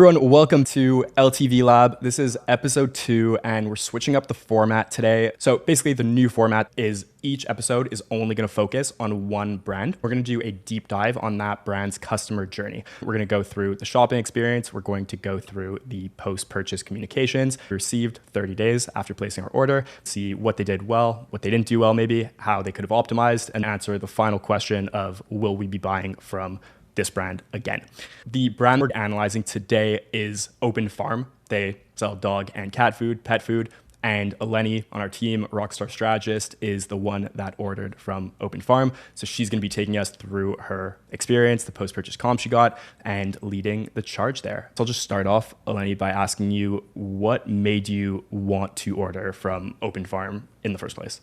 Everyone, welcome to LTV Lab. This is episode 2, and we're switching up the format today. So basically, the new format is each episode is only going to focus on one brand. We're going to do a deep dive on that brand's customer journey. We're going to go through the shopping experience. We're going to go through the post-purchase communications we received 30 days after placing our order, see what they did well, what they didn't do well, maybe how they could have optimized, and answer the final question of will we be buying from this brand again. The brand we're analyzing today is Open Farm. They sell dog and cat food, pet food, and Eleni on our team, Rockstar Strategist, is the one that ordered from Open Farm. So she's going to be taking us through her experience, the post-purchase comp she got, and leading the charge there. So I'll just start off, Eleni, by asking you what made you want to order from Open Farm in the first place?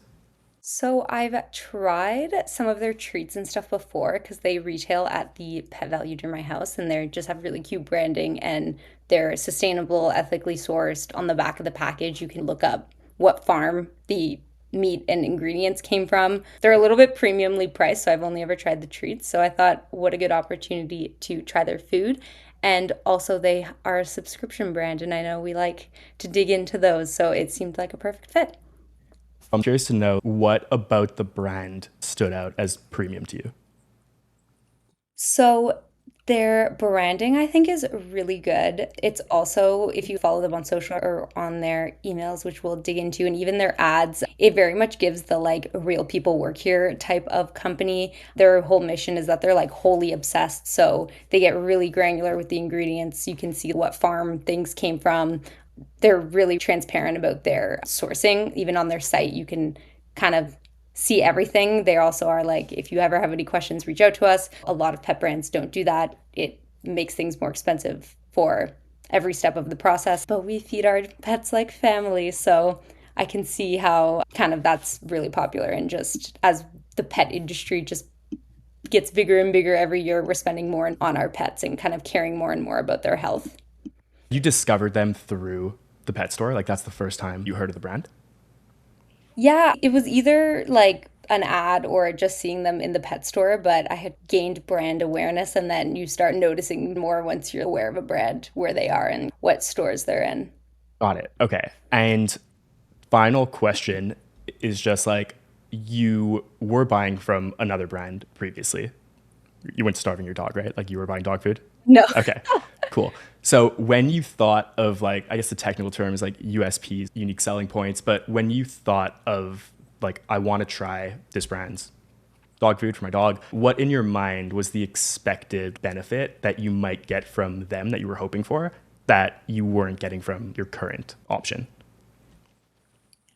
So I've tried some of their treats and stuff before because they retail at the Pet Value near my house and they just have really cute branding and they're sustainable, ethically sourced. On the back of the package, you can look up what farm the meat and ingredients came from. They're a little bit premiumly priced, so I've only ever tried the treats. So I thought, what a good opportunity to try their food. And also, they are a subscription brand, and I know we like to dig into those, so it seemed like a perfect fit. I'm curious to know what about the brand stood out as premium to you? So their branding, I think, is really good. It's also, if you follow them on social or on their emails, which we'll dig into, and even their ads, it very much gives the like real people work here type of company. Their whole mission is that they're like wholly obsessed. So they get really granular with the ingredients. You can see what farm things came from. They're really transparent about their sourcing. Even on their site, you can kind of see everything. They also are like, if you ever have any questions, reach out to us. A lot of pet brands don't do that. It makes things more expensive for every step of the process. But we feed our pets like family. So I can see how kind of that's really popular. And just as the pet industry just gets bigger and bigger every year, we're spending more on our pets and kind of caring more and more about their health. You discovered them through the pet store? Like that's the first time you heard of the brand? Yeah, it was either like an ad or just seeing them in the pet store, but I had gained brand awareness, and then you start noticing more once you're aware of a brand, where they are and what stores they're in. Got it. Okay. And final question is just like you were buying from another brand previously. You went starving your dog, right? Like you were buying dog food? No. Okay, cool. So when you thought of like, I guess the technical term is like USPs, unique selling points, but when you thought of like, I want to try this brand's dog food for my dog, what in your mind was the expected benefit that you might get from them that you were hoping for that you weren't getting from your current option?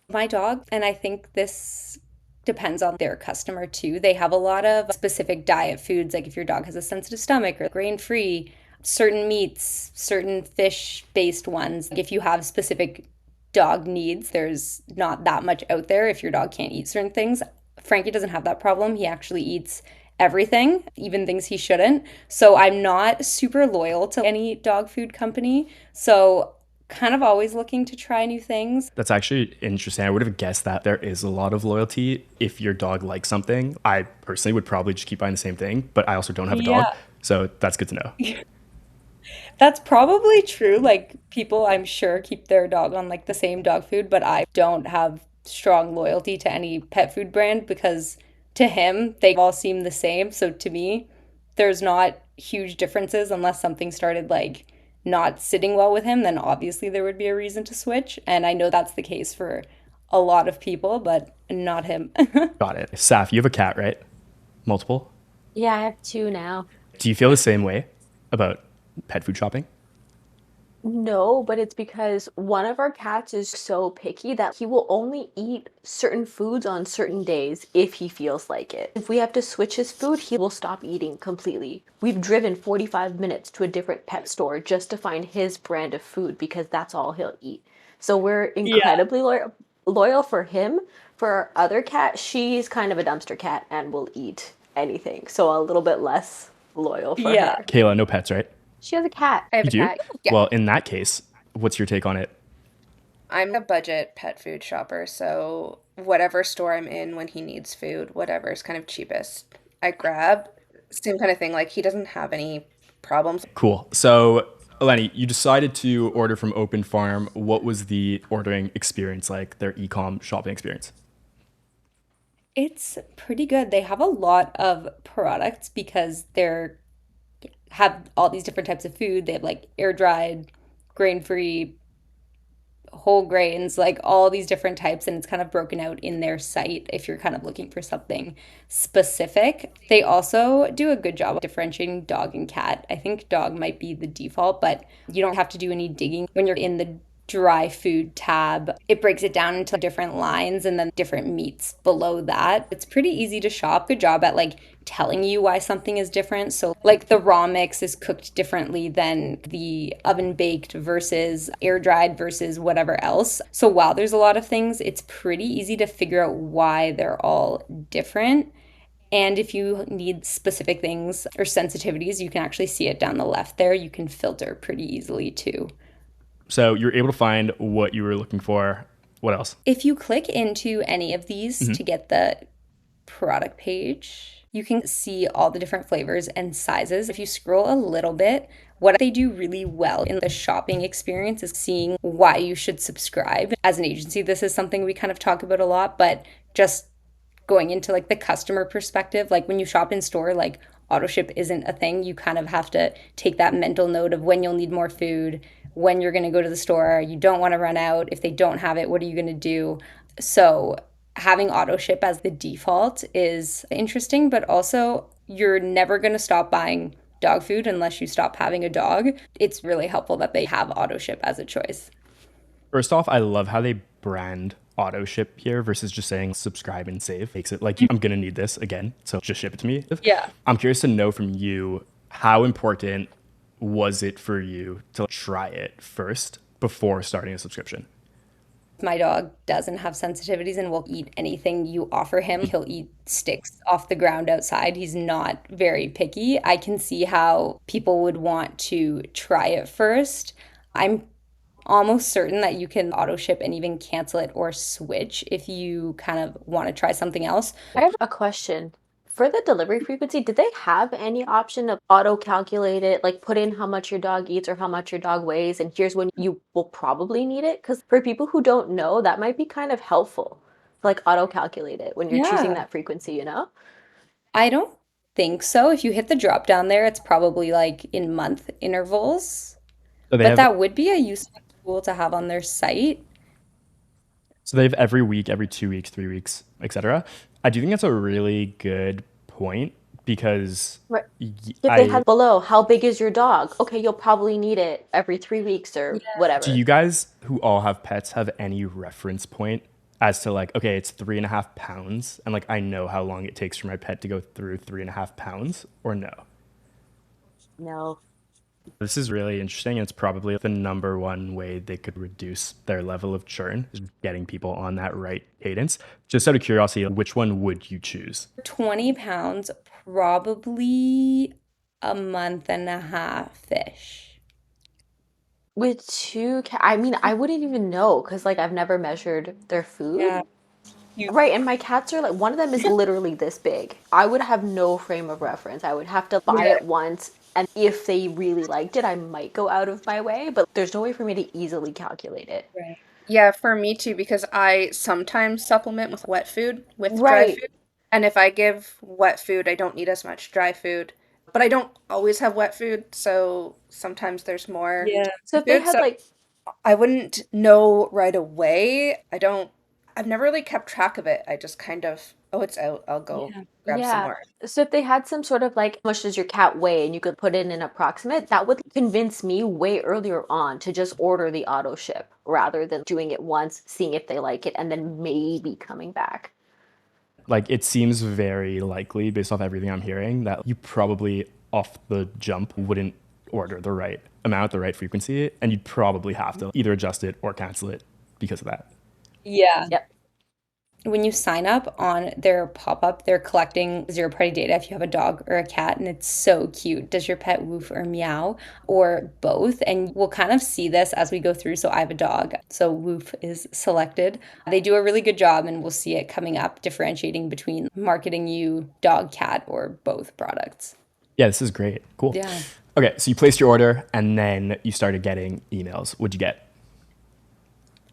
My dog, and I think this depends on their customer too. They have a lot of specific diet foods, like if your dog has a sensitive stomach or grain free, certain meats, certain fish based ones. If you have specific dog needs, there's not that much out there if your dog can't eat certain things. Frankie doesn't have that problem. He actually eats everything, even things he shouldn't. So I'm not super loyal to any dog food company. So kind of always looking to try new things. That's actually interesting. I would have guessed that there is a lot of loyalty if your dog likes something. I personally would probably just keep buying the same thing, but I also don't have a dog. Yeah, So that's good to know. that's probably true. Like people, I'm sure, keep their dog on like the same dog food, but I don't have strong loyalty to any pet food brand because to him, they all seem the same. So to me, there's not huge differences unless something started like not sitting well with him, then obviously there would be a reason to switch. And I know that's the case for a lot of people, but not him. Got it. Saf, you have a cat, right? Multiple. Yeah, I have two now. Do you feel the same way about pet food shopping? No, but it's because one of our cats is so picky that he will only eat certain foods on certain days if he feels like it. If we have to switch his food, he will stop eating completely. We've driven 45 minutes to a different pet store just to find his brand of food because that's all he'll eat. So we're Yeah. incredibly loyal for him. For our other cat, she's kind of a dumpster cat and will eat anything. So a little bit less loyal for Yeah. her. Kayla, no pets, right? She has a cat. I have You a do? cat. Yeah. Well, in that case, what's your take on it? I'm a budget pet food shopper, so whatever store I'm in when he needs food, whatever is kind of cheapest, I grab. Same kind of thing. Like he doesn't have any problems. Cool. So Eleni, you decided to order from Open Farm. What was the ordering experience like, their e-com shopping experience? It's pretty good. They have a lot of products because they're have all these different types of food. They have like air dried, grain free, whole grains, like all these different types, and it's kind of broken out in their site if you're kind of looking for something specific. They also do a good job of differentiating dog and cat. I think dog might be the default, but you don't have to do any digging when you're in the dry food tab. It breaks it down into different lines and then different meats below that. It's pretty easy to shop. Good job at like telling you why something is different. So like the raw mix is cooked differently than the oven baked versus air dried versus whatever else. So while there's a lot of things, it's pretty easy to figure out why they're all different. And if you need specific things or sensitivities, you can actually see it down the left there. You can filter pretty easily too. So you're able to find what you were looking for. What else? If you click into any of these to get the product page, you can see all the different flavors and sizes. If you scroll a little bit, what they do really well in the shopping experience is seeing why you should subscribe. As an agency, this is something we kind of talk about a lot, but just going into like the customer perspective, like when you shop in store, like auto ship isn't a thing. You kind of have to take that mental note of when you'll need more food, when you're going to go to the store. You don't want to run out. If they don't have it, what are you going to do? So having auto ship as the default is interesting, but also you're never going to stop buying dog food unless you stop having a dog. It's really helpful that they have auto ship as a choice. First off, I love how they brand auto ship here versus just saying subscribe and save. Makes it like, I'm going to need this again, so just ship it to me. Yeah. I'm curious to know from you, how important was it for you to try it first before starting a subscription? My dog doesn't have sensitivities and will eat anything you offer him. He'll eat sticks off the ground outside. He's not very picky. I can see how people would want to try it first. I'm almost certain that you can auto ship and even cancel it or switch if you kind of want to try something else. I have a question. For the delivery frequency, did they have any option of auto calculate it, like put in how much your dog eats or how much your dog weighs, and here's when you will probably need it? Because for people who don't know, that might be kind of helpful, like auto calculate it when you're choosing Yeah. that frequency, you know? I don't think so. If you hit the drop down there, it's probably like in month intervals. So they But have that would be a useful tool to have on their site. so they have every week, every 2 weeks, 3 weeks, etc. I do think that's a really good point because Right. y- If they I had below, how big is your dog? Okay, you'll probably need it every 3 weeks or do whatever. you guys who all have pets have any reference point as to like, okay, it's 3.5 pounds, and like I know how long it takes for my pet to go through 3.5 pounds, or no? No. This is really interesting, and it's probably the number one way they could reduce their level of churn is getting people on that right cadence. Just out of curiosity, which one would you choose? 20 pounds, probably a month and a half-ish. With I mean, I wouldn't even know because like I've never measured their food. Yeah. Right, and my cats are like, one of them is literally this big. I would have no frame of reference. I would have to buy Yeah. it once, and if they really liked it, I might go out of my way, but there's no way for me to easily calculate it. Right. Yeah, for me too, because I sometimes supplement with wet food, with dry Right. food. And if I give wet food, I don't need as much dry food. But I don't always have wet food, so sometimes there's more Yeah. So if they food. had So like, I wouldn't know right away. I've never really kept track of it. I just kind of, oh, it's out. I'll go Yeah. grab some yeah, more. so if they had some sort of like, how much does your cat weigh, and you could put in an approximate, that would convince me way earlier on to just order the auto ship rather than doing it once, seeing if they like it, and then maybe coming back. Like, it seems very likely, based off everything I'm hearing, that you probably off the jump wouldn't order the right amount, the right frequency, and you'd probably have to either adjust it or cancel it because of that. Yeah. Yep. When you sign up on their pop-up, they're collecting zero-party data if you have a dog or a cat, and it's so cute. Does your pet woof or meow or both? And we'll kind of see this as we go through. So I have a dog, so woof is selected. They do a really good job, and we'll see it coming up, differentiating between marketing you dog, cat, or both products. Yeah, this is great. Cool. Yeah. Okay, so you placed your order and then you started getting emails. What'd you get?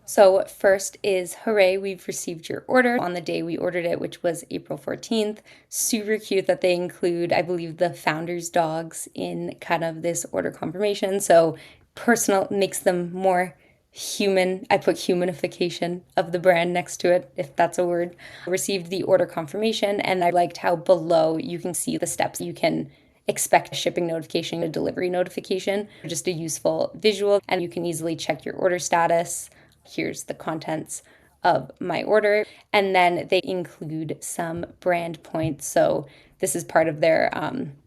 So first is, hooray, we've received your order on the day we ordered it, which was April 14th. Super cute that they include, I believe, the founder's dogs in kind of this order confirmation. So personal, makes them more human. I put humanification of the brand next to it, if that's a word. Received the order confirmation, and I liked how below you can see the steps you can expect a shipping notification, a delivery notification, just a useful visual, and you can easily check your order status. Here's the contents of my order. And then they include some brand points. So this is part of their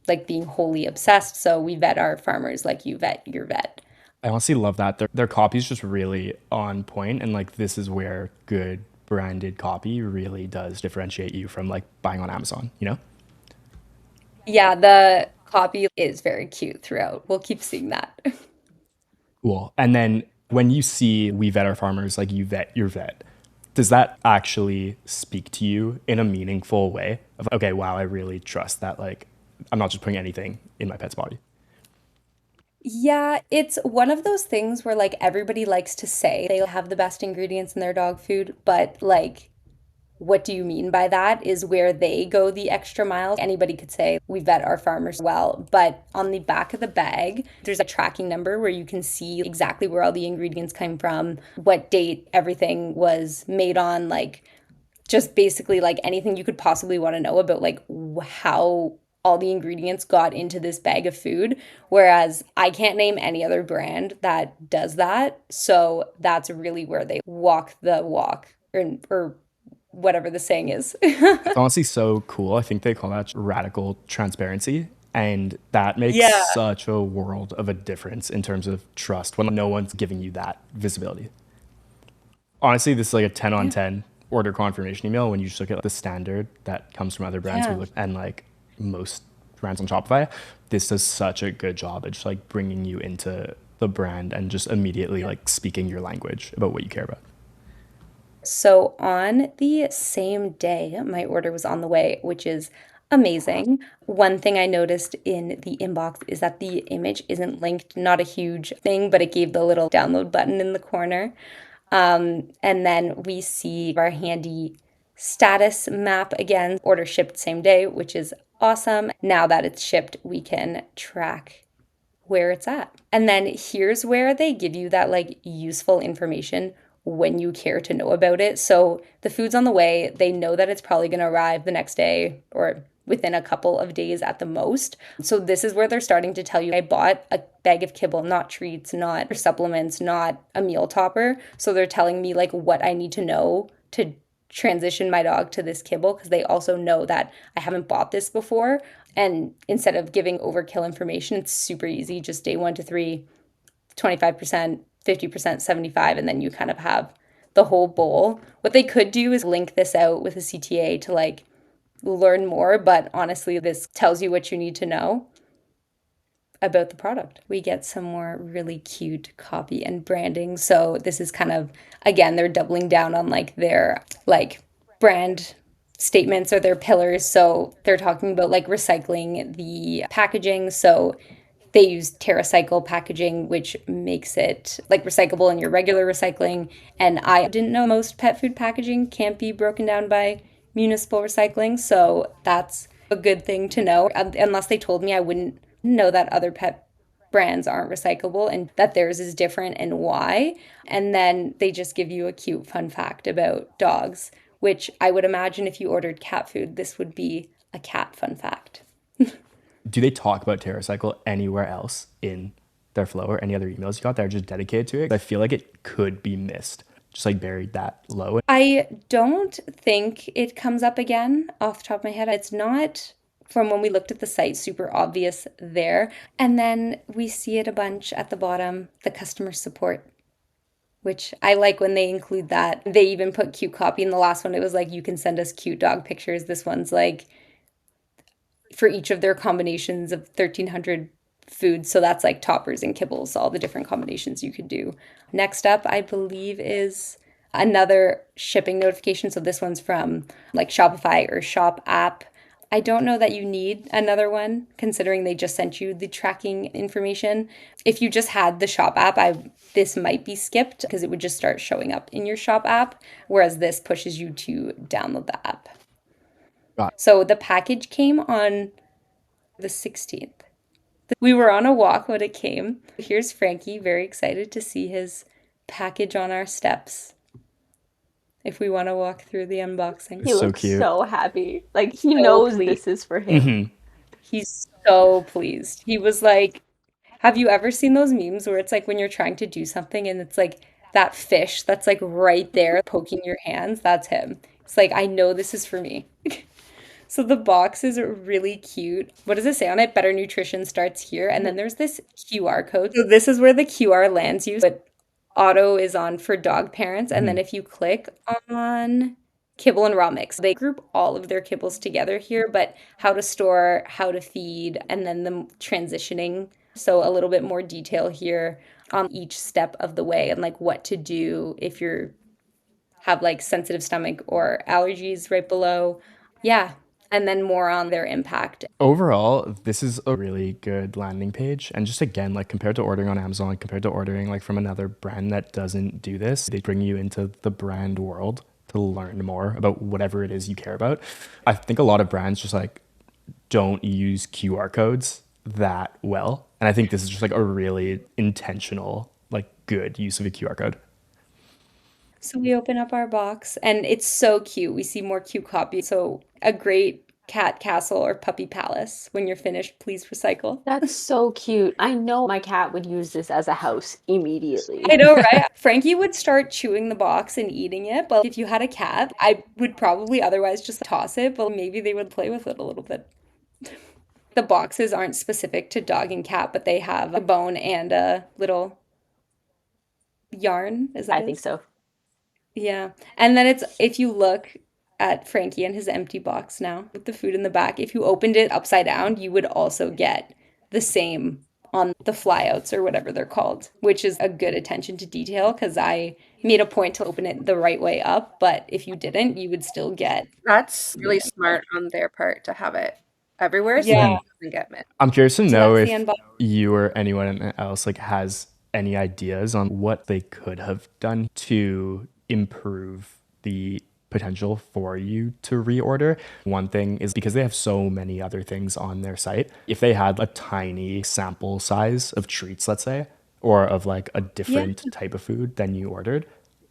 like being wholly obsessed. So we vet our farmers like you vet your vet. I honestly love that. Their copy is just really on point, and like this is where good branded copy really does differentiate you from like buying on Amazon, you know? Yeah, the copy is very cute throughout. We'll keep seeing that. Cool. And then when you see we vet our farmers like you vet your vet, does that actually speak to you in a meaningful way of, okay, wow, I really trust that, like I'm not just putting anything in my pet's body? Yeah, it's one of those things where like everybody likes to say they have the best ingredients in their dog food, but like what do you mean by that is where they go the extra mile. Anybody could say we vet our farmers well, but on the back of the bag, there's a tracking number where you can see exactly where all the ingredients came from, what date everything was made on, like just basically like anything you could possibly want to know about like how all the ingredients got into this bag of food, whereas I can't name any other brand that does that. So that's really where they walk the walk, or whatever the saying is. It's honestly so cool. I think they call that radical transparency. And that makes Yeah. such a world of a difference in terms of trust when no one's giving you that visibility. Honestly, this is like a 10 on Yeah. 10 order confirmation email when you just look at the standard that comes from other brands we Yeah. look and like most brands on Shopify. This does such a good job at just like bringing you into the brand and just immediately like speaking your language about what you care about. So on the same day, my order was on the way, which is amazing. One thing I noticed in the inbox is that the image isn't linked, not a huge thing, but it gave the little download button in the corner. And then we see our handy status map again, order shipped same day, which is awesome. Now that it's shipped, we can track where it's at. And then here's where they give you that like useful information when you care to know about it. So the food's on the way, they know that it's probably going to arrive the next day or within a couple of days at the most. So this is where they're starting to tell you, I bought a bag of kibble, not treats, not supplements, not a meal topper. So they're telling me like what I need to know to transition my dog to this kibble, because they also know that I haven't bought this before. And instead of giving overkill information, it's super easy. Just day 1 to 3, 25%, 50%, 75, and then you kind of have the whole bowl. What they could do is link this out with a CTA to like learn more, but honestly, this tells you what you need to know about the product. We get some more really cute copy and branding. So this is kind of, again, they're doubling down on like their like brand statements or their pillars. So they're talking about like recycling the packaging. So they use TerraCycle packaging, which makes it like recyclable in your regular recycling. And I didn't know most pet food packaging can't be broken down by municipal recycling. So that's a good thing to know. Unless they told me, I wouldn't know that other pet brands aren't recyclable and that theirs is different and why. And then they just give you a cute fun fact about dogs, which I would imagine if you ordered cat food, this would be a cat fun fact. Do they talk about TerraCycle anywhere else in their flow or any other emails you got that are just dedicated to it? I feel like it could be missed, just like buried that low. I don't think it comes up again off the top of my head. It's not, from when we looked at the site, super obvious there. And then we see it a bunch at the bottom, the customer support, which I like when they include that. They even put cute copy in the last one. It was like, you can send us cute dog pictures. This one's like, for each of their combinations of 1,300 foods. So that's like toppers and kibbles, all the different combinations you could do. Next up, I believe, is another shipping notification. So this one's from like Shopify or Shop app. I don't know that you need another one, considering they just sent you the tracking information. If you just had the shop app, this might be skipped because it would just start showing up in your shop app, whereas this pushes you to download the app. Got So the package came on the 16th. We were on a walk when it came. Here's Frankie, very excited to see his package on our steps. If we want to walk through the unboxing. He So looks cute. so happy. Like he So knows pleased. this is for him. Mhm. He's so pleased. He was like, have you ever seen those memes where it's like when you're trying to do something and it's like that fish that's like right there poking your hands? That's him. It's like, I know this is for me. So the box is really cute. What does it say on it? Better nutrition starts here. And then there's this QR code. So this is where the QR lands you. But auto is on for dog parents. And then if you click on kibble and raw mix, they group all of their kibbles together here, but how to store, how to feed, and then the transitioning. So a little bit more detail here on each step of the way and like what to do if you're have like sensitive stomach or allergies right below. Yeah. And then more on their impact. Overall, this is a really good landing page. And just again, like compared to ordering on Amazon, compared to ordering like from another brand that doesn't do this, they bring you into the brand world to learn more about whatever it is you care about. I think a lot of brands just like don't use QR codes that well. And I think this is just like a really intentional, like good use of a QR code. So we open up our box and it's so cute. We see more cute copies. So a great cat castle or puppy palace. When you're finished, please recycle. That's so cute. I know my cat would use this as a house immediately. I know, right? Frankie would start chewing the box and eating it, but if you had a cat, I would probably otherwise just toss it, but maybe they would play with it a little bit. The boxes aren't specific to dog and cat, but they have a bone and a little yarn. Is that I it? think so. Yeah. And then it's if you look at Frankie and his empty box now with the food in the back, if you opened it upside down, you would also get the same on the flyouts or whatever they're called, which is a good attention to detail because I made a point to open it the right way up, but if you didn't, you would still get That's the really info. smart on their part to have it everywhere so that Yeah. it doesn't get missed. I'm curious to So know that's the if unbox. you or anyone else like has any ideas on what they could have done to improve the potential for you to reorder. One thing is because they have so many other things on their site, if they had a tiny sample size of treats, let's say, or of like a Yeah. different type of food than you ordered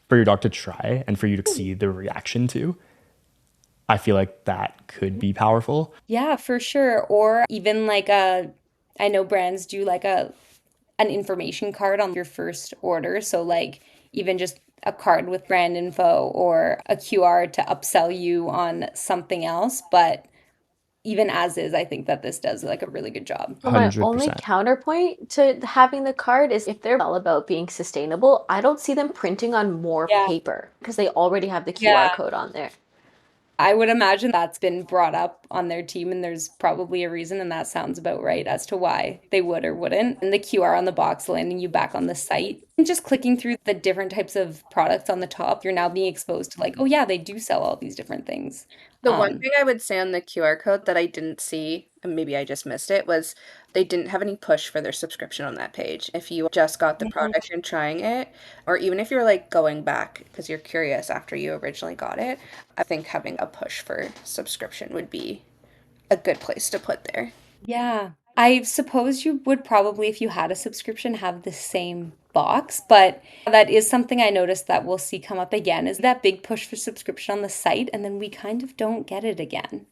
for your dog to try and for you to see the reaction to, I feel like that could be powerful. Yeah, for sure. Or even like I know brands do like an information card on your first order. So like even just a card with brand info or a QR to upsell you on something else. But even as is, I think that this does like a really good job. So my only 100%. counterpoint to having the card is if they're all about being sustainable, I don't see them printing on more Yeah. paper because they already have the Yeah. QR code on there. I would imagine that's been brought up on their team, and there's probably a reason, and that sounds about right as to why they would or wouldn't. And the QR on the box landing you back on the site. And just clicking through the different types of products on the top, you're now being exposed to like, oh yeah, they do sell all these different things. The one thing I would say on the QR code that I didn't see, and maybe I just missed it, was they didn't have any push for their subscription on that page. If you just got the product and trying it, or even if you're like going back because you're curious after you originally got it, I think having a push for subscription would be a good place to put there. Yeah. I suppose you would probably, if you had a subscription, have the same box, but that is something I noticed that we'll see come up again is that big push for subscription on the site, and then we kind of don't get it again.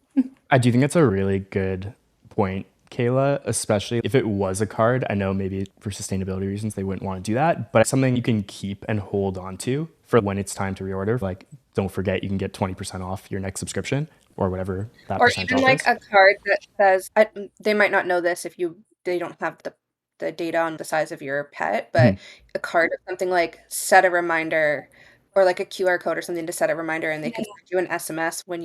I do think that's a really good point, Kayla, especially if it was a card. I know maybe for sustainability reasons they wouldn't want to do that, but something you can keep and hold on to for when it's time to reorder. Like, don't forget you can get 20% off your next subscription or whatever that Or percentage even off like is. a card that says, they might not know this if they don't have the data on the size of your pet, but a card of something like set a reminder or like a QR code or something to set a reminder, and they can send you an SMS when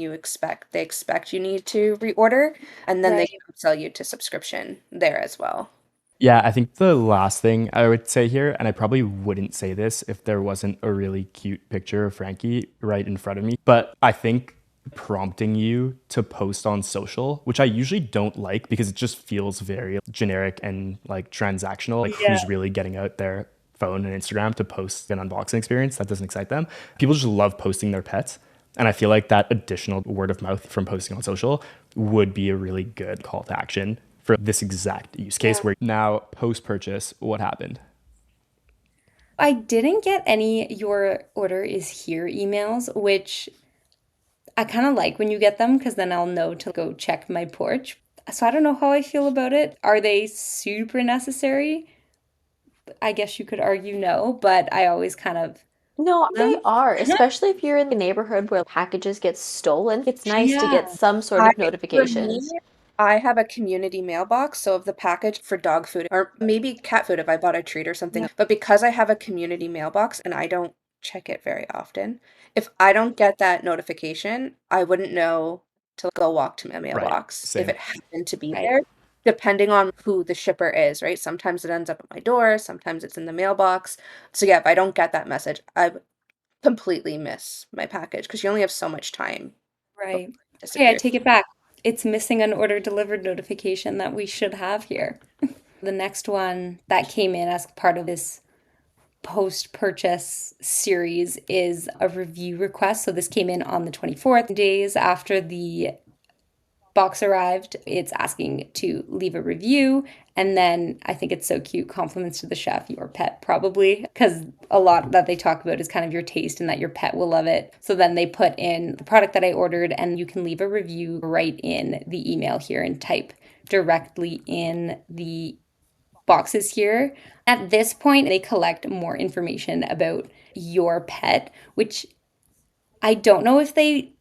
they expect you need to reorder, and then they Right. can upsell you to subscription there as well. Yeah, I think the last thing I would say here, and I probably wouldn't say this if there wasn't a really cute picture of Frankie right in front of me, but I think prompting you to post on social, which I usually don't like because it just feels very generic and like transactional. Like Yeah. who's really getting out their phone and Instagram to post an unboxing experience? That doesn't excite them. People just love posting their pets. And I feel like that additional word of mouth from posting on social would be a really good call to action for this exact use case. Where now post purchase, what happened? I didn't get any your order is here emails, which I kind of like when you get them because then I'll know to go check my porch. So I don't know how I feel about it. Are they super necessary? I guess you could argue no, but I always kind of No, they them. are, especially if you're in the neighborhood where packages get stolen. It's nice to Yeah. get some sort I, of for me, notifications. I have a community mailbox, so if the package for dog food or maybe cat food if I bought a treat or something, but because I have a community mailbox and I don't check it very often, if I don't get that notification, I wouldn't know to go walk to my Right. mailbox if Same. it happened to be Right. there, depending on who the shipper is, right? Sometimes it ends up at my door, sometimes it's in the mailbox. So yeah, if I don't get that message, I completely miss my package because you only have so much time before Right. it Okay, I disappears. take it back. It's missing an order delivered notification that we should have here. The next one that came in as part of this post purchase series is a review request. So this came in on the 24th, days after the box arrived. It's asking to leave a review. And then I think it's so cute, compliments to the chef, your pet probably, because a lot that they talk about is kind of your taste and that your pet will love it. So then they put in the product that I ordered, and you can leave a review right in the email here and type directly in the boxes here. At this point, they collect more information about your pet, which I don't know if they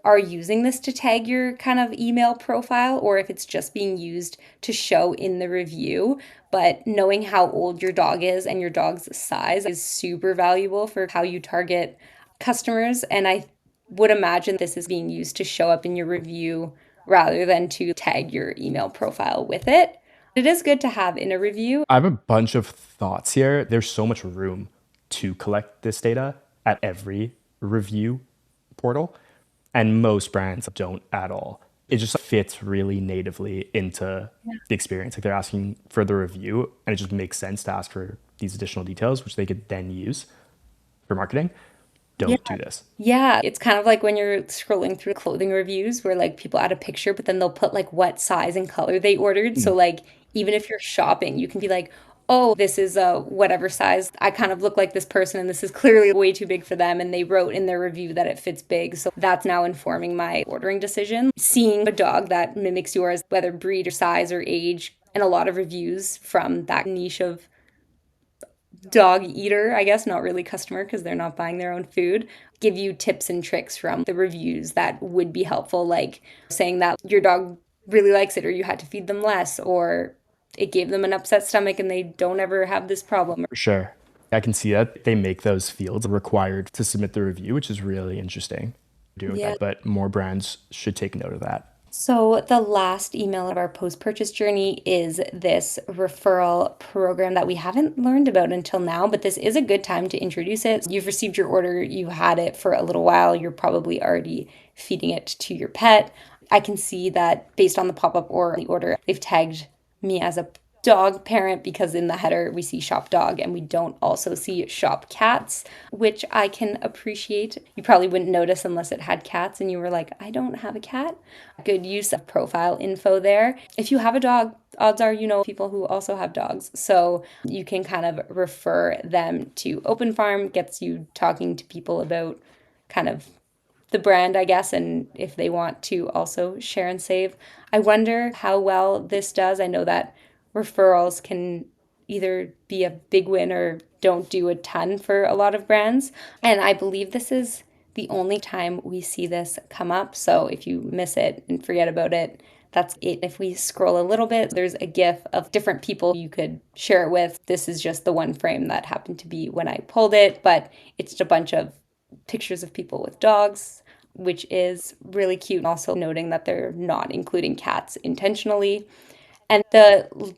are using this to tag your kind of email profile or if it's just being used to show in the review. But knowing how old your dog is and your dog's size is super valuable for how you target customers. And I would imagine this is being used to show up in your review rather than to tag your email profile with it. It is good to have in a review. I have a bunch of thoughts here. There's so much room to collect this data at every review portal, and most brands don't at all. It just fits really natively into the experience. Like they're asking for the review, and it just makes sense to ask for these additional details, which they could then use for marketing. Yeah. Don't do this. Yeah, it's kind of like when you're scrolling through clothing reviews where like people add a picture, but then they'll put like what size and color they ordered. So like even if you're shopping, you can be like, oh, this is a whatever size. I kind of look like this person and this is clearly way too big for them. And they wrote in their review that it fits big. So that's now informing my ordering decision. Seeing a dog that mimics yours, whether breed or size or age, and a lot of reviews from that niche of dog eater, I guess, not really customer because they're not buying their own food, give you tips and tricks from the reviews that would be helpful, like saying that your dog really likes it or you had to feed them less or it gave them an upset stomach and they don't ever have this problem. For sure. I can see that they make those fields required to submit the review, which is really interesting. Doing Yeah. that, but more brands should take note of that. So, the last email of our post purchase journey is this referral program that we haven't learned about until now, but this is a good time to introduce it. You've received your order, you had it for a little while, you're probably already feeding it to your pet. I can see that based on the pop up or the order, they've tagged me as a dog parent because in the header we see shop dog and we don't also see shop cats, which I can appreciate. You probably wouldn't notice unless it had cats and you were like, I don't have a cat. Good use of profile info there. If you have a dog, odds are you know people who also have dogs. So you can kind of refer them to Open Farm, gets you talking to people about kind of the brand, I guess, and if they want to also share and save. I wonder how well this does. I know that referrals can either be a big win or don't do a ton for a lot of brands. And I believe this is the only time we see this come up. So if you miss it and forget about it, that's it. If we scroll a little bit, there's a GIF of different people you could share it with. This is just the one frame that happened to be when I pulled it, but it's just a bunch of pictures of people with dogs, which is really cute. Also noting that they're not including cats intentionally. And the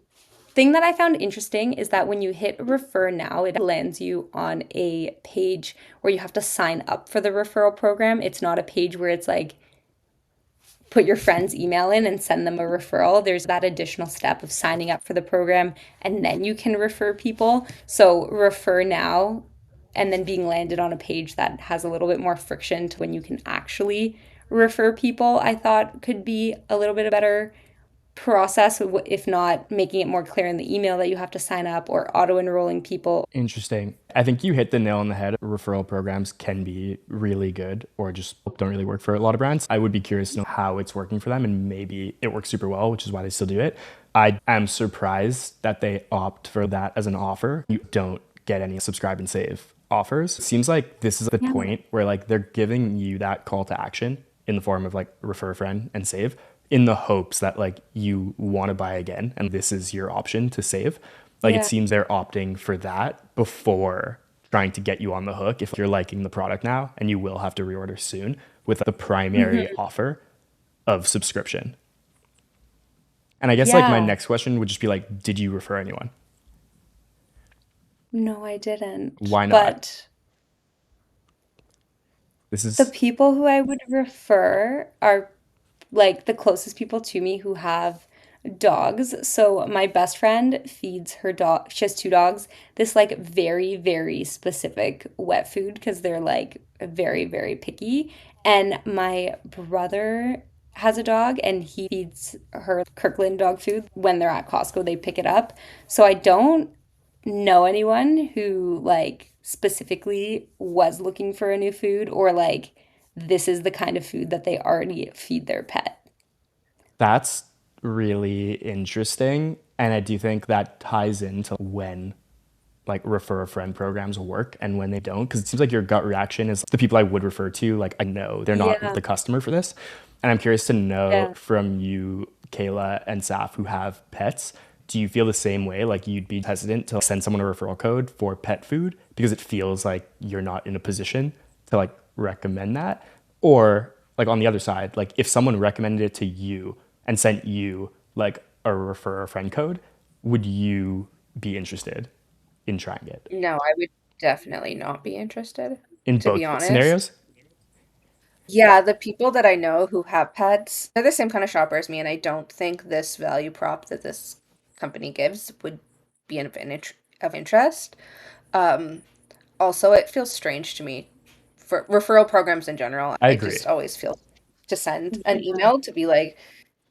thing that I found interesting is that when you hit refer now, it lands you on a page where you have to sign up for the referral program. It's not a page where it's like put your friend's email in and send them a referral, there's that additional step of signing up for the program and then you can refer people. So refer now and then being landed on a page that has a little bit more friction to when you can actually refer people, I thought could be a little bit better process, if not making it more clear in the email that you have to sign up or auto enrolling people. Interesting. I think you hit the nail on the head. Referral programs can be really good or just don't really work for a lot of brands. I would be curious to know how it's working for them, and maybe it works super well, which is why they still do it. I am surprised that they opt for that as an offer. You don't get any subscribe and save offers. It seems like this is the point where like they're giving you that call to action in the form of like refer a friend and save, in the hopes that like you want to buy again and this is your option to save. Like it seems they're opting for that before trying to get you on the hook if you're liking the product now, and you will have to reorder soon, with the primary offer of subscription. And I guess like my next question would just be like, did you refer anyone? No, I didn't. Why not? But This is the people who I would refer are like the closest people to me who have dogs. So my best friend feeds her dog. She has two dogs. This like very, very specific wet food because they're like very, very picky. And my brother has a dog and he feeds her Kirkland dog food. When they're at Costco, they pick it up. So I don't know anyone who like specifically was looking for a new food or like this is the kind of food that they already feed their pet. That's really interesting. And I do think that ties into when like refer a friend programs work and when they don't. Because it seems like your gut reaction is the people I would refer to, like I know they're not Yeah. the customer for this. And I'm curious to know Yeah. from you, Kayla and Saf, who have pets, do you feel the same way? Like you'd be hesitant to send someone a referral code for pet food because it feels like you're not in a position to like recommend that? Or like on the other side, like if someone recommended it to you and sent you like a refer a friend code, would you be interested in trying it No, I would definitely not be interested, in to be both honest. scenarios? Yeah, the people that I know who have pets, they're the same kind of shopper as me, and I don't think this value prop that this company gives would be of interest. Um, Also, it feels strange to me for referral programs in general. I I agree. just always feel to send an email to be like,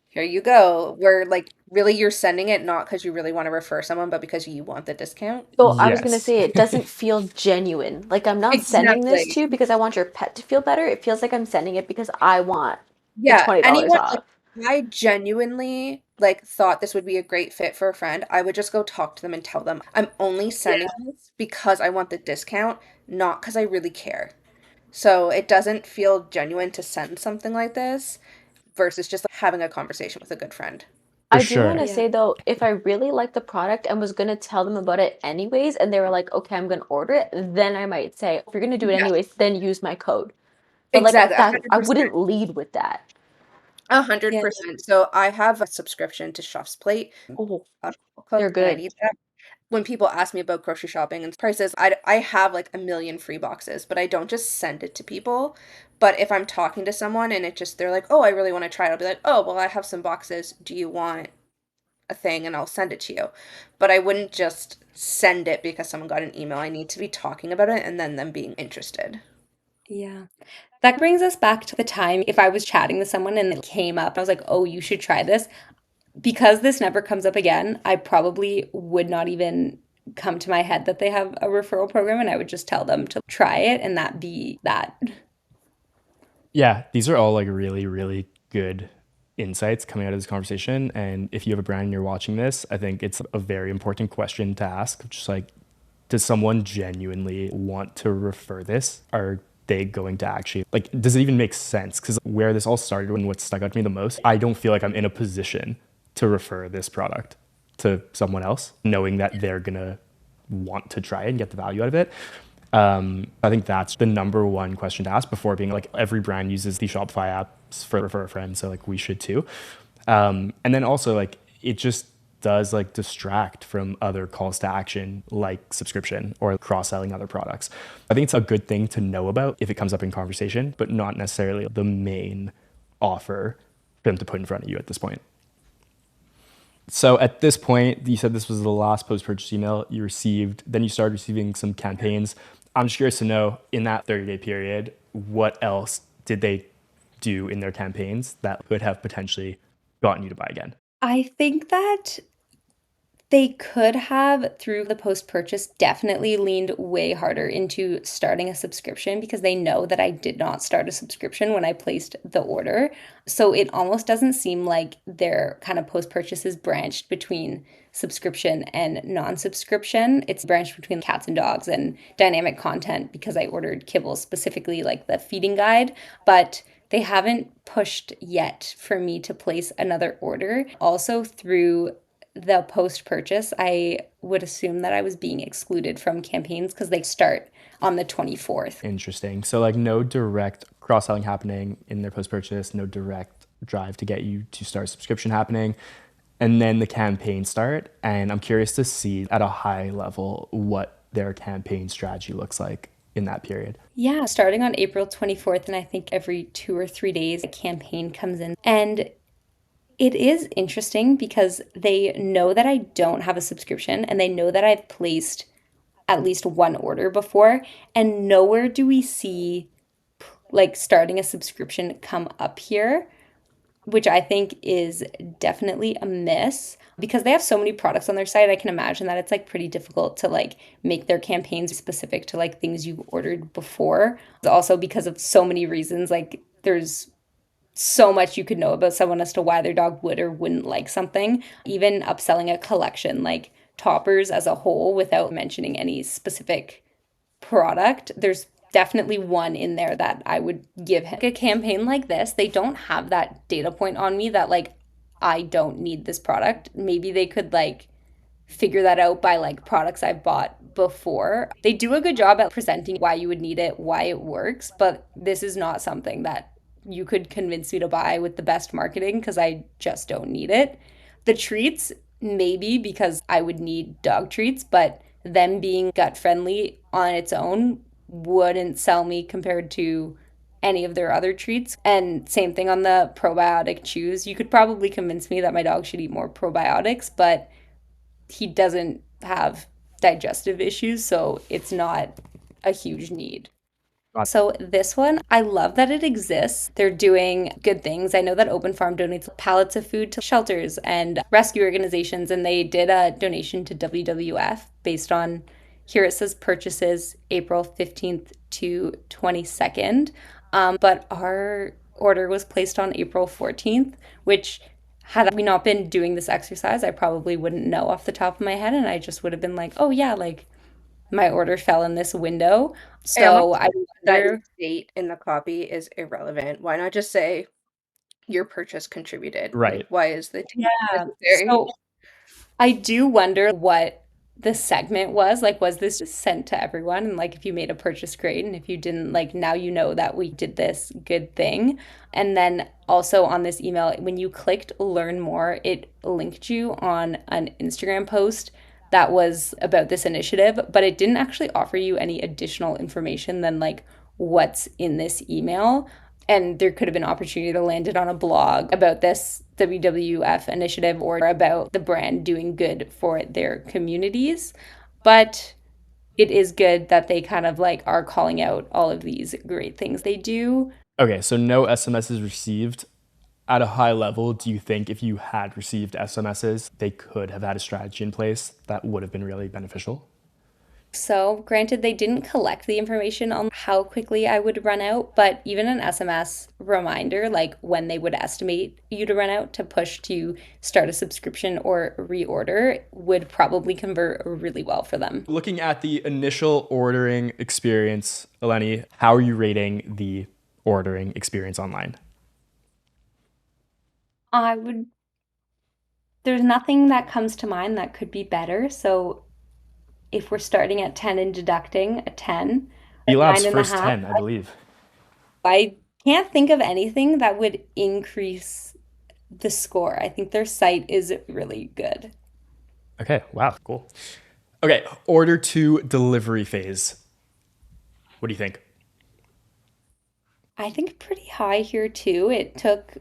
here you go. Where like really you're sending it not because you really want to refer someone, but because you want the discount. So I was gonna Yes. say it doesn't feel genuine. Like I'm not sending this Exactly. to you because I want your pet to feel better. It feels like I'm sending it because I want the Yeah, $20 anyone like off. I genuinely like thought this would be a great fit for a friend. I would just go talk to them and tell them I'm only sending this because I want the discount, not because I really care. So it doesn't feel genuine to send something like this versus just having a conversation with a good friend. For I do want sure. to Yeah. say though, if I really like the product and was gonna tell them about it anyways, and they were like, okay, I'm gonna order it, then I might say, if you're gonna do it Yeah, anyways, then use my code. But like exactly. that, I 100%. wouldn't lead with that. A hundred Yeah. percent. So I have a subscription to Chef's Plate, Oh, a they're cook, and I good. need that. When people ask me about grocery shopping and prices, I have like a million free boxes, but I don't just send it to people. But if I'm talking to someone and they're like, oh, I really want to try it, I'll be like, oh, well, I have some boxes. Do you want a thing? And I'll send it to you. But I wouldn't just send it because someone got an email. I need to be talking about it and then them being interested. Yeah. That brings us back to the time if I was chatting with someone and it came up, I was like, oh, you should try this. Because this never comes up again, I probably would not even come to my head that they have a referral program and I would just tell them to try it and that be that. Yeah, these are all like really, really good insights coming out of this conversation. And if you have a brand and you're watching this, I think it's a very important question to ask. Just like, does someone genuinely want to refer this? Are they going to actually, like, does it even make sense? Because where this all started and what stuck out to me the most, I don't feel like I'm in a position to refer this product to someone else, knowing that they're going to want to try it and get the value out of it. I think that's the number one question to ask before being like, every brand uses the Shopify apps for refer a friend, so like we should too. And then also like it just does like distract from other calls to action like subscription or cross-selling other products. I think it's a good thing to know about if it comes up in conversation, but not necessarily the main offer them to put in front of you at this point. So at this point, you said this was the last post-purchase email you received. Then you started receiving some campaigns. I'm just curious to know, in that 30-day period, what else did they do in their campaigns that could have potentially gotten you to buy again? I think that they could have, through the post-purchase, definitely leaned way harder into starting a subscription because they know that I did not start a subscription when I placed the order. So it almost doesn't seem like their kind of post-purchase is branched between subscription and non-subscription. It's branched between cats and dogs and dynamic content because I ordered kibble, specifically like the feeding guide, but they haven't pushed yet for me to place another order. Also, through the post-purchase, I would assume that I was being excluded from campaigns because they start on the 24th. Interesting. So like no direct cross-selling happening in their post-purchase, no direct drive to get you to start a subscription happening, and then the campaign start. And I'm curious to see at a high level what their campaign strategy looks like in that period. Yeah, starting on April 24th, and I think every 2 or 3 days a campaign comes in. And it is interesting because they know that I don't have a subscription and they know that I've placed at least one order before, and nowhere do we see like starting a subscription come up here, which I think is definitely a miss because they have so many products on their site. I can imagine that it's like pretty difficult to like make their campaigns specific to like things you've ordered before. Also because of so many reasons, like there's so much you could know about someone as to why their dog would or wouldn't like something. Even upselling a collection like toppers as a whole without mentioning any specific product, there's definitely one in there that I would give him. A campaign like this, they don't have that data point on me that like I don't need this product. Maybe they could like figure that out by like products I've bought before. They do a good job at presenting why you would need it, why it works, but this is not something that you could convince me to buy with the best marketing because I just don't need it. The treats, maybe because I would need dog treats, but them being gut friendly on its own wouldn't sell me compared to any of their other treats. And same thing on the probiotic chews. You could probably convince me that my dog should eat more probiotics, but he doesn't have digestive issues, so it's not a huge need. So this one, I love that it exists. They're doing good things. I know that Open Farm donates pallets of food to shelters and rescue organizations, and they did a donation to WWF based on, here it says purchases April 15th to 22nd. But our order was placed on April 14th, which had we not been doing this exercise, I probably wouldn't know off the top of my head. And I just would have been like, oh yeah, like my order fell in this window. So I That wonder, date in the copy is irrelevant. Why not just say your purchase contributed? Like, Right. why is the date yeah. necessary? So I do wonder what the segment was. Like, was this just sent to everyone? And like, if you made a purchase, great. And if you didn't, like, now you know that we did this good thing. And then also on this email, when you clicked learn more, it linked you on an Instagram post that was about this initiative, but it didn't actually offer you any additional information than like what's in this email. And there could have been opportunity to land it on a blog about this WWF initiative or about the brand doing good for their communities. But it is good that they kind of like are calling out all of these great things they do. Okay, so no SMSs received. At a high level, do you think if you had received SMSs, they could have had a strategy in place that would have been really beneficial? So, granted, they didn't collect the information on how quickly I would run out, but even an SMS reminder, like when they would estimate you to run out to push to start a subscription or reorder, would probably convert really well for them. Looking at the initial ordering experience, Eleni, how are you rating the ordering experience online? I would, there's nothing that comes to mind that could be better. So, if we're starting at 10 and deducting a 10, LTV Lab's nine and a first half, 10, I believe. I can't think of anything that would increase the score. I think their site is really good. Okay, wow, cool. Okay, order to delivery phase. What do you think? I think pretty high here too. It took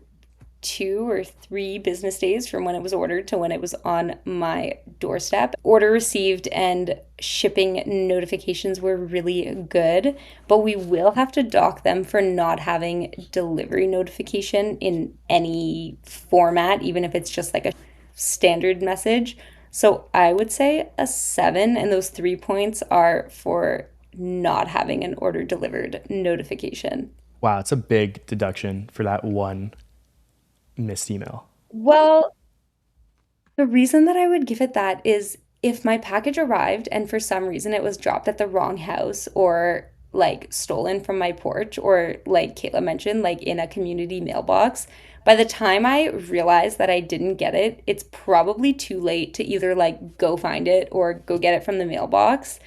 2 or 3 business days from when it was ordered to when it was on my doorstep. Order received and shipping notifications were really good, but we will have to dock them for not having delivery notification in any format, even if it's just like a standard message. So I would say a 7, and those 3 points are for not having an order delivered notification. Wow, it's a big deduction for that one missed email. Well, the reason that I would give it that is if my package arrived and for some reason it was dropped at the wrong house or like stolen from my porch or like Kayla mentioned, like in a community mailbox, by the time I realize that I didn't get it, it's probably too late to either like go find it or go get it from the mailbox.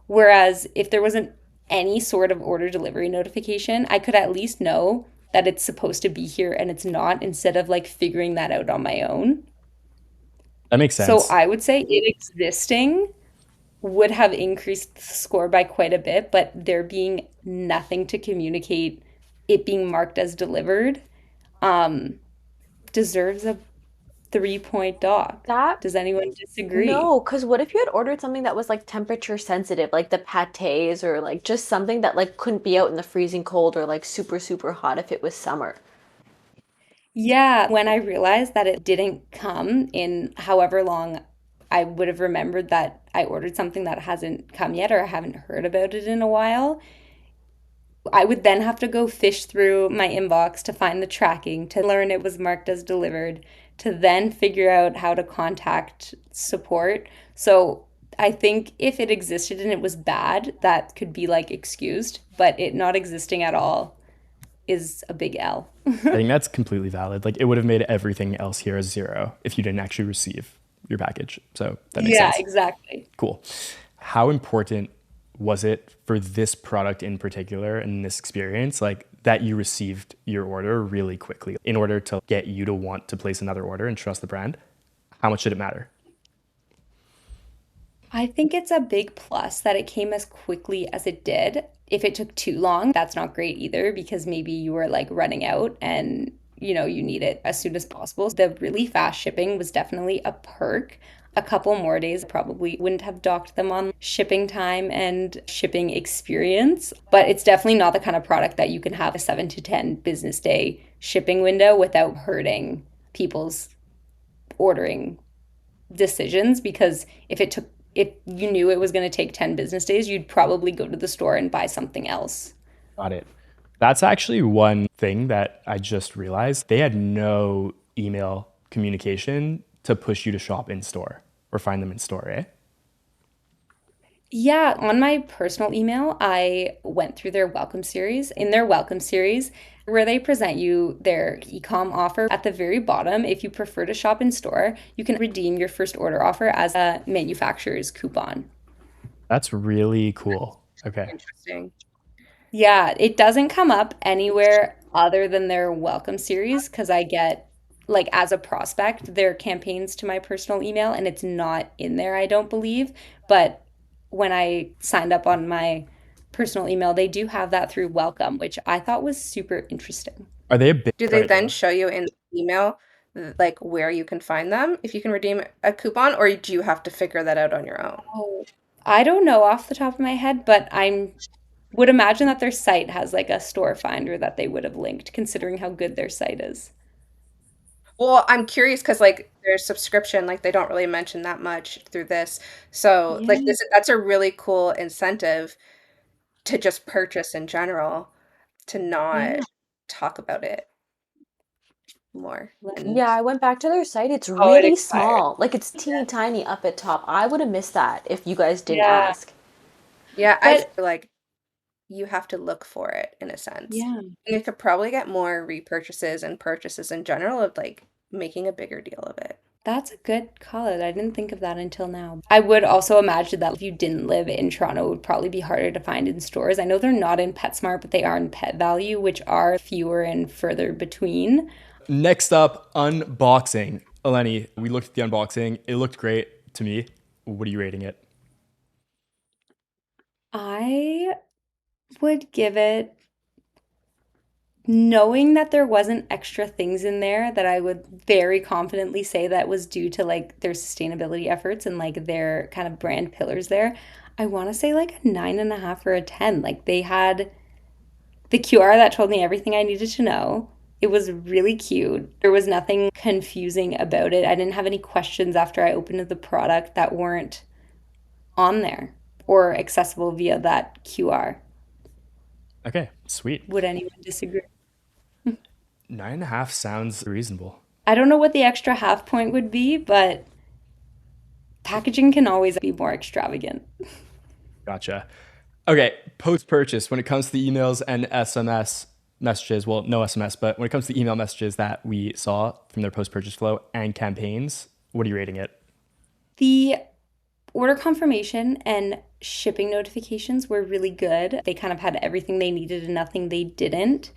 Whereas if there wasn't any sort of order delivery notification, I could at least know that it's supposed to be here and it's not instead of like figuring that out on my own. That makes So sense. I would say it existing would have increased the score by quite a bit, but there being nothing to communicate it being marked as delivered um, deserves a 3 point dock. That Does anyone disagree? No, because what if you had ordered something that was like temperature sensitive, like the pâtés or like just something that like couldn't be out in the freezing cold or like super, super hot if it was summer? Yeah, when I realized that it didn't come in however long, I would have remembered that I ordered something that hasn't come yet or I haven't heard about it in a while. I would then have to go fish through my inbox to find the tracking, to learn it was marked as delivered, to then figure out how to contact support. So I think if it existed and it was bad, that could be like excused, but it not existing at all is a big L. I think that's completely valid. Like it would have made everything else here a zero if you didn't actually receive your package. So that makes Yeah, sense. exactly. Cool. How important was it for this product in particular and this experience, like that you received your order really quickly in order to get you to want to place another order and trust the brand? How much did it matter? I think it's a big plus that it came as quickly as it did. If it took too long, that's not great either because maybe you were like running out and you need it as soon as possible. The really fast shipping was definitely a perk. A couple more days probably wouldn't have docked them on shipping time and shipping experience, but it's definitely not the kind of product that you can have a 7 to 10 business day shipping window without hurting people's ordering decisions because if you knew it was going to take 10 business days, you'd probably go to the store and buy something else. Got it. That's actually one thing that I just realized. They had no email communication to push you to shop in store or find them in store, eh? Yeah, on my personal email, I went through their welcome series. In their welcome series, where they present you their e-com offer at the very bottom, if you prefer to shop in store, you can redeem your first order offer as a manufacturer's coupon. That's really cool. Okay. Interesting. Yeah, it doesn't come up anywhere other than their welcome series because I get, like, as a prospect, their campaigns to my personal email, and it's not in there, I don't believe. But when I signed up on my personal email, they do have that through welcome, which I thought was super interesting. Are they a big, Do they sorry, then Kayla? show you in the email like where you can find them if you can redeem a coupon, or do you have to figure that out on your own? Oh, I don't know off the top of my head, but I would imagine that their site has like a store finder that they would have linked, considering how good their site is. Well, I'm curious because like their subscription, like they don't really mention that much through this. So like Yeah, that's a really cool incentive to just purchase in general, to not yeah. talk about it more. Let me. And Yeah, I went back to their site. It's Oh, it really expired. small. Like it's teeny tiny up at top. I would have missed that if you guys didn't Yeah, ask. yeah, I but feel like you have to look for it in a sense. yeah, And you could probably get more repurchases and purchases in general of like making a bigger deal of it. that's a good call out. I didn't think of that until now. I would also imagine that if you didn't live in Toronto, it would probably be harder to find in stores. I know they're not in PetSmart, but they are in Pet Value, which are fewer and further between. Next up, unboxing. Eleni, we looked at the unboxing. It looked great to me. What are you rating it? I would give it knowing that there wasn't extra things in there that I would very confidently say that was due to like their sustainability efforts and like their kind of brand pillars there, I want to say like a 9.5 or a 10. Like they had the QR that told me everything I needed to know. It was really cute. There was nothing confusing about it. I didn't have any questions after I opened the product that weren't on there or accessible via that QR. Okay, sweet. Would anyone disagree? 9.5 sounds reasonable. I don't know what the extra half point would be, but packaging can always be more extravagant. Gotcha. Okay, post purchase, when it comes to the emails and SMS messages, well, no SMS, but when it comes to the email messages that we saw from their post purchase flow and campaigns, what are you rating it? The order confirmation and shipping notifications were really good. They kind of had everything they needed and nothing they didn't.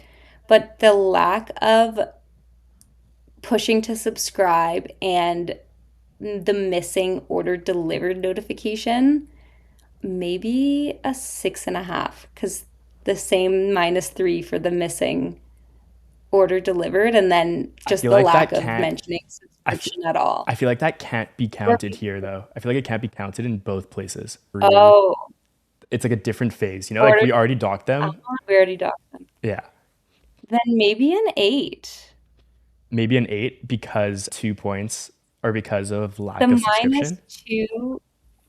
But the lack of pushing to subscribe and the missing order delivered notification, maybe a 6.5, because the same -3 for the missing order delivered, and then I just feel the like lack that of can't, mentioning I feel, subscription at all. I feel like that can't be Or- counted here though. I feel like it can't be counted in both places. Really, Oh, it's like a different phase, like order, we already docked them. we already docked them. Yeah. Then maybe an 8. Maybe an 8 because 2 points are because of The lack of subscription. -2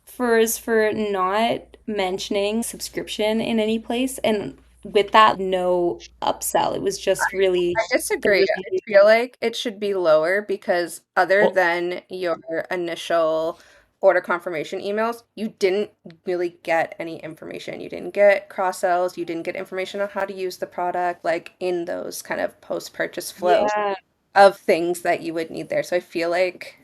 for not mentioning subscription in any place, and with that, no upsell. It was just really I the disagree. I review. feel like it should be lower because other Well, than your initial order confirmation emails, you didn't really get any information. You didn't get cross sells, you didn't get information on how to use the product, like in those kind of post-purchase flow Yeah. of things that you would need there. So I feel like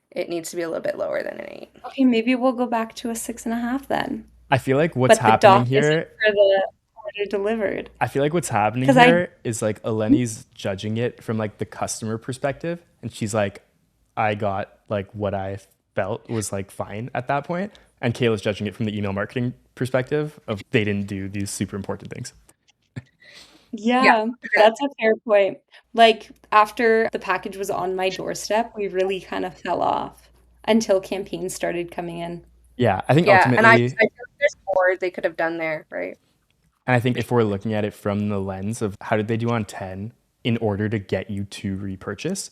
it needs to be a little bit lower than an 8. Okay, maybe we'll go back to a 6.5 then. I feel like what's But the happening doc isn't here for the order delivered. I feel like what's happening Because I, here is like Eleni's judging it from like the customer perspective, and she's like, I got like what I felt was like fine at that point, and Kayla's judging it from the email marketing perspective of they didn't do these super important things. Yeah. yeah, that's a fair point. Like after the package was on my doorstep, we really kind of fell off until campaigns started coming in. Yeah, I think Yeah, and I ultimately, feel like there's more they could have done there, right? and I think if we're looking at it from the lens of how did they do on 10 in order to get you to repurchase,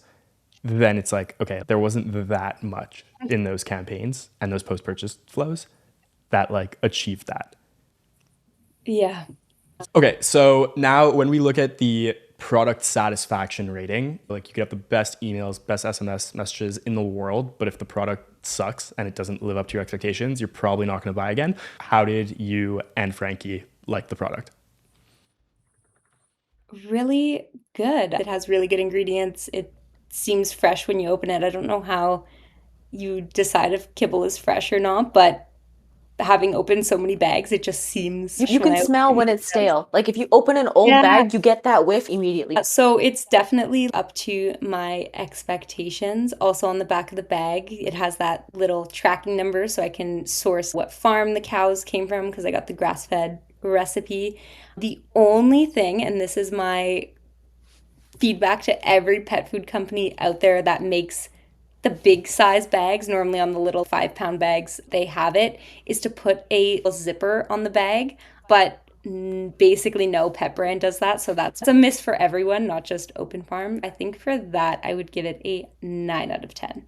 then it's like, okay, there wasn't that much in those campaigns and those post purchase flows that like achieved that. Yeah. Okay, so now when we look at the product satisfaction rating, like you could have the best emails, best SMS messages in the world, but if the product sucks and it doesn't live up to your expectations, you're probably not going to buy again. How did you and Frankie like the product? Really good. It has really good ingredients. It seems fresh when you open it. I don't know how you decide if kibble is fresh or not, but having opened so many bags, it just seems You fresh when can I smell open when it. it's stale. Like if you open an old Yeah. bag, you get that whiff immediately. So it's definitely up to my expectations. Also on the back of the bag, it has that little tracking number so I can source what farm the cows came from because I got the grass-fed recipe. The only thing, and this is my feedback to every pet food company out there that makes the big size bags, normally on the little 5 pound bags, they have it, is to put a zipper on the bag. But basically, no pet brand does that. So that's a miss for everyone, not just Open Farm. I think for that, I would give it a 9 out of 10.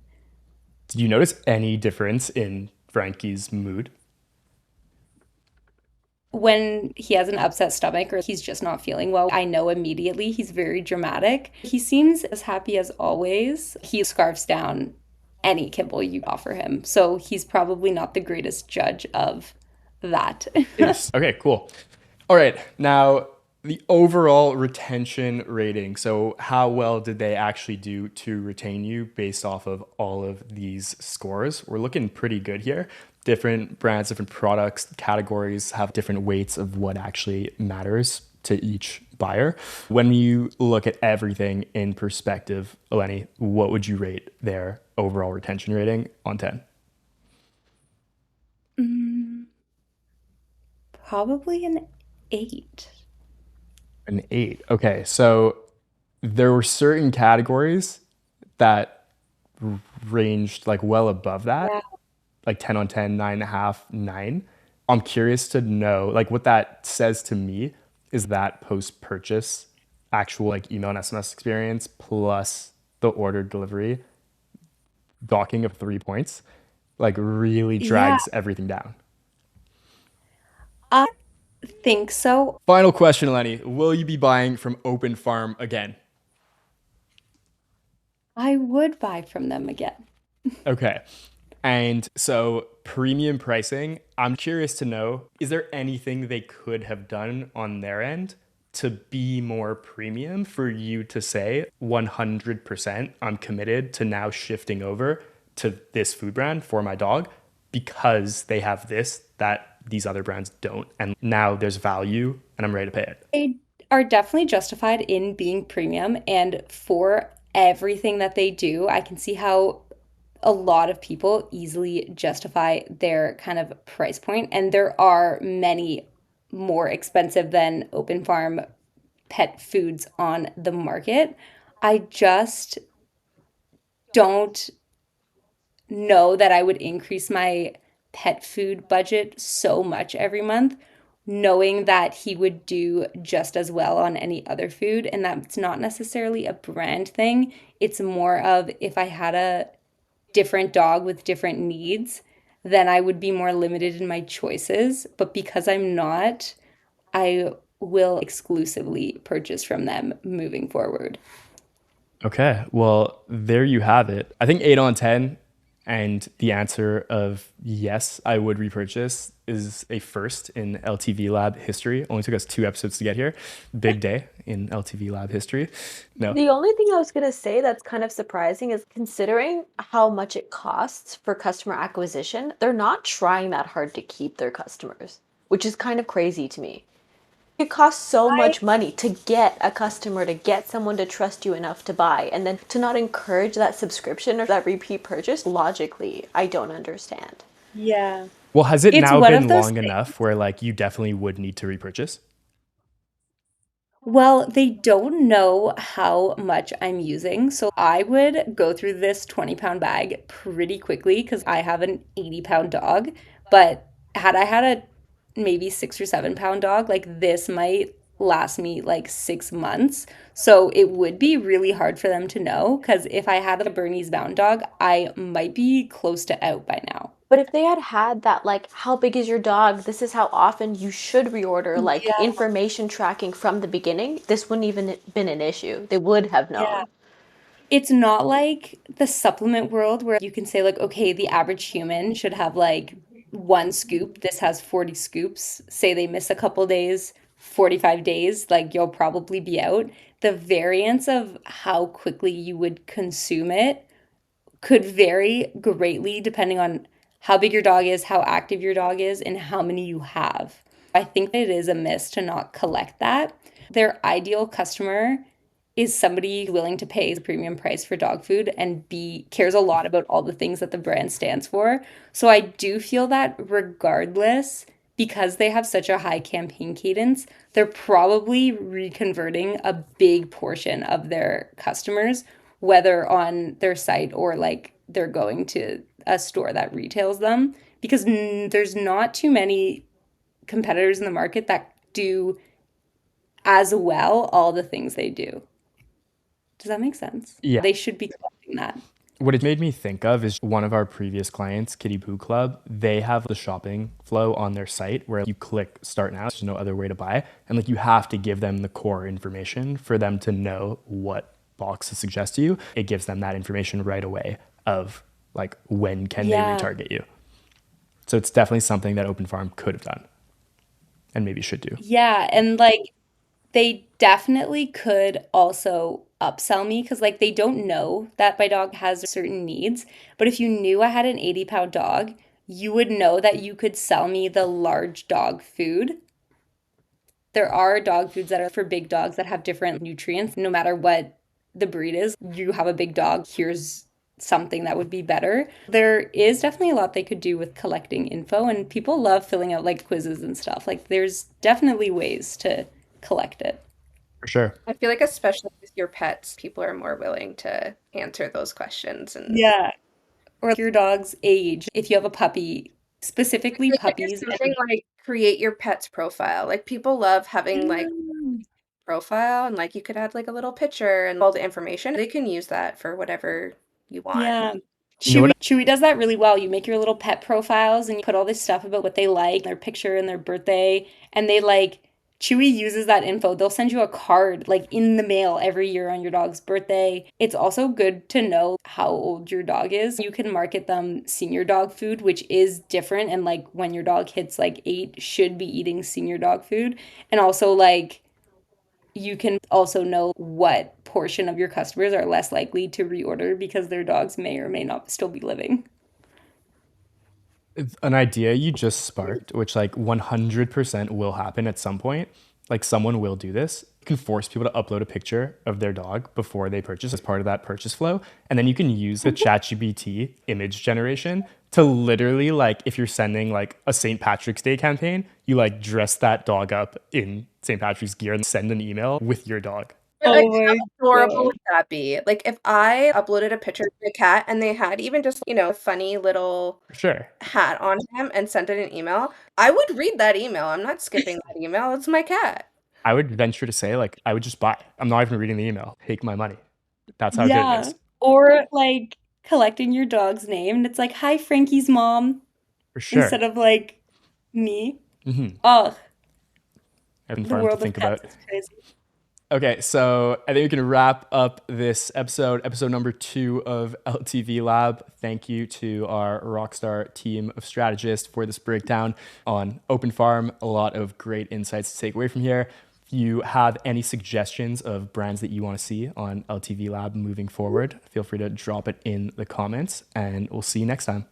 Did you notice any difference in Frankie's mood? When he has an upset stomach or he's just not feeling well, I know immediately he's very dramatic. He seems as happy as always. He scarfs down any kibble you offer him. So he's probably not the greatest judge of that. Yes. Okay, cool. All right, now the overall retention rating. So, how well did they actually do to retain you based off of all of these scores? We're looking pretty good here. Different brands, different products, categories have different weights of what actually matters to each buyer. When you look at everything in perspective, Eleni, what would you rate their overall retention rating on 10? Probably an 8. An 8. Okay, so there were certain categories that ranged like well above that, Yeah. like 10 on 10, 9.5, 9. I'm curious to know, like, what that says to me is that post purchase actual like email and SMS experience plus the order delivery docking of 3 points, like, really Yeah, drags everything down. I think so. Final question, Eleni. Will you be buying from Open Farm again? I would buy from them again. Okay. And so premium pricing, I'm curious to know, is there anything they could have done on their end to be more premium for you to say 100% I'm committed to now shifting over to this food brand for my dog because they have this that these other brands don't. And now there's value and I'm ready to pay it. They are definitely justified in being premium, and for everything that they do, I can see how a lot of people easily justify their kind of price point, and there are many more expensive than Open Farm pet foods on the market. I just don't know that I would increase my pet food budget so much every month, knowing that he would do just as well on any other food. And that's not necessarily a brand thing. It's more of if I had a different dog with different needs, then I would be more limited in my choices. But because I'm not, I will exclusively purchase from them moving forward. Okay, well, there you have it. I think 8 on 10, and the answer of yes, I would repurchase is a first in LTV Lab history. Only took us 2 episodes to get here. Big day in LTV Lab history. No. The only thing I was going to say that's kind of surprising is considering how much it costs for customer acquisition, they're not trying that hard to keep their customers, which is kind of crazy to me. It costs so I much money to get a customer, to get someone to trust you enough to buy, and then to not encourage that subscription or that repeat purchase, logically, I don't understand. Yeah. Well, has it It's now one of been those long enough where like you definitely would need to repurchase? Well, they don't know how much I'm using. So I would go through this 20-pound bag pretty quickly because I have an 80-pound dog. But had I had a maybe 6 or 7 pound dog, like this might last me like 6 months. So it would be really hard for them to know because if I had a Bernese Mountain Dog, I might be close to out by now. But if they had had that, like, how big is your dog? This is how often you should reorder, like Yeah, information tracking from the beginning, this wouldn't even been an issue. They would have yeah. known. It's not like the supplement world where you can say like, okay, the average human should have like 1 scoop. This has 40 scoops. Say they miss a couple days, 45 days, like you'll probably be out. The variance of how quickly you would consume it could vary greatly depending on how big your dog is, how active your dog is, and how many you have. I think it is a miss to not collect that. Their ideal customer is somebody willing to pay the premium price for dog food and be cares a lot about all the things that the brand stands for. So I do feel that regardless, because they have such a high campaign cadence, they're probably reconverting a big portion of their customers, whether on their site or like they're going to a store that retails them, because there's not too many competitors in the market that do as well all the things they do. Does that make sense? Yeah. They should be collecting that. What it made me think of is one of our previous clients, Kitty Poo Club. They have the shopping flow on their site where you click start now. There's no other way to buy. And like you have to give them the core information for them to know what box to suggest to you. It gives them that information right away of like when can they Yeah. retarget you. So it's definitely something that Open Farm could have done and maybe should do. Yeah. And like they definitely could also upsell me because like they don't know that my dog has certain needs. But if you knew I had an 80-pound dog, you would know that you could sell me the large dog food. There are dog foods that are for big dogs that have different nutrients. No matter what the breed is, you have a big dog, here's something that would be better. There is definitely a lot they could do with collecting info, and people love filling out like quizzes and stuff. Like, there's definitely ways to collect it. For sure. I feel like especially with your pets, people are more willing to answer those questions and Yeah. Or your dog's age. If you have a puppy, specifically like if puppies. you're something like create your pet's profile. Like people love having like And profile and like you could add like a little picture and all the information. They can use that for whatever you want. yeah. You know what? Chewy does that really well. You make your little pet profiles and you put all this stuff about what they like, their picture and their birthday, and they like Chewy uses that info. They'll send you a card like in the mail every year on your dog's birthday. It's also good to know how old your dog is. You can market them senior dog food, which is different, and like when your dog hits like 8 should be eating senior dog food. And also like you can also know what portion of your customers are less likely to reorder because their dogs may or may not still be living. An idea you just sparked, which like 100% will happen at some point. Like someone will do this. You can force people to upload a picture of their dog before they purchase as part of that purchase flow. And then you can use the ChatGPT image generation to literally like, if you're sending like a St. Patrick's Day campaign, you like dress that dog up in St. Patrick's gear and send an email with your dog. But like Oh my how adorable God. would that be? Like if I uploaded a picture of a cat and they had even just, a funny little For sure. hat on him and sent it an email, I would read that email. I'm not skipping that email. It's my cat. I would venture to say like, I would just buy. I'm not even reading the email. Take my money. That's how good it Yeah. is. Or like collecting your dog's name and it's like, hi, Frankie's mom, For sure. instead of like me. Mm-hmm. Oh, Having the fun to world of think pets about. is crazy. Okay, so I think we can wrap up this episode number 2 of LTV Lab. Thank you to our Rockstar team of strategists for this breakdown on Open Farm. A lot of great insights to take away from here. If you have any suggestions of brands that you want to see on LTV Lab moving forward, feel free to drop it in the comments, and we'll see you next time.